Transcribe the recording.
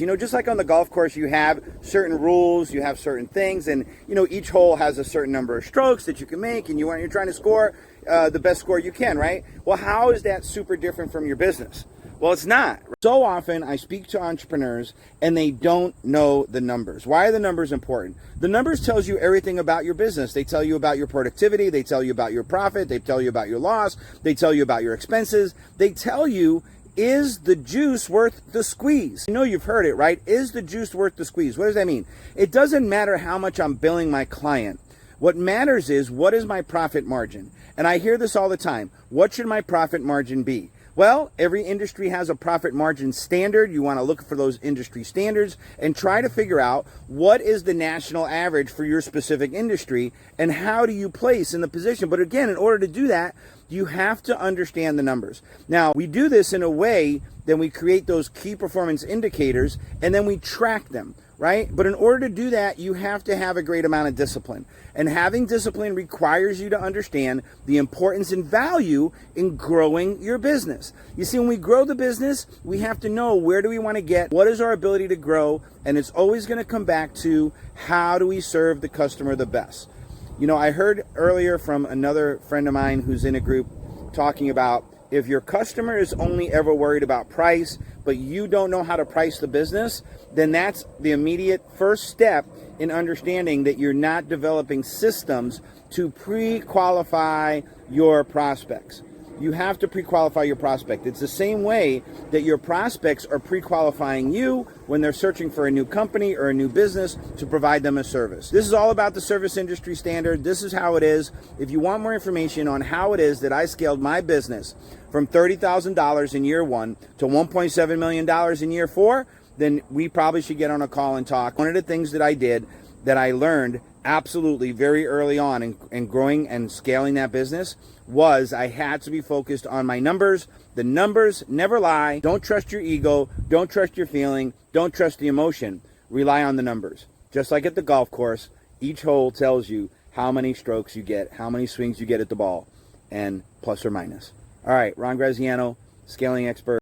You know, just like on the golf course, you have certain rules, you have certain things, and you know, each hole has a certain number of strokes that you can make, and you're trying to score the best score you can, right? Well, how is that super different from your business? Well, it's not. So often I speak to entrepreneurs and they don't know the numbers. Why are the numbers important? The numbers tells you everything about your business. They tell you about your productivity. They tell you about your profit. They tell you about your loss. They tell you about your expenses. They tell you, is the juice worth the squeeze? You know, you've heard it, right? Is the juice worth the squeeze? What does that mean? It doesn't matter how much I'm billing my client. What matters is, what is my profit margin? And I hear this all the time. What should my profit margin be? Well, every industry has a profit margin standard. You want to look for those industry standards and try to figure out what is the national average for your specific industry and how do you place in the position. But again, in order to do that, you have to understand the numbers. Now, we do this in a way that we create those key performance indicators and then we track them, right? But in order to do that, you have to have a great amount of discipline. And having discipline requires you to understand the importance and value in growing your business. You see, when we grow the business, we have to know, where do we want to get? What is our ability to grow? And it's always going to come back to, how do we serve the customer the best? You know, I heard earlier from another friend of mine who's in a group talking about, if your customer is only ever worried about price, but you don't know how to price the business, then that's the immediate first step in understanding that you're not developing systems to pre-qualify your prospects. You have to pre-qualify your prospect. It's the same way that your prospects are pre-qualifying you when they're searching for a new company or a new business to provide them a service. This is all about the service industry standard. This is how it is. If you want more information on how it is that I scaled my business from $30,000 in year 1 to $1.7 million in year 4, then we probably should get on a call and talk. One of the things that I did, that I learned absolutely very early on in growing and scaling that business, was I had to be focused on my numbers. The numbers never lie. Don't trust your ego. Don't trust your feeling. Don't trust the emotion. Rely on the numbers. Just like at the golf course, each hole tells you how many strokes you get, how many swings you get at the ball, and plus or minus. All right, Ron Graziano, scaling expert.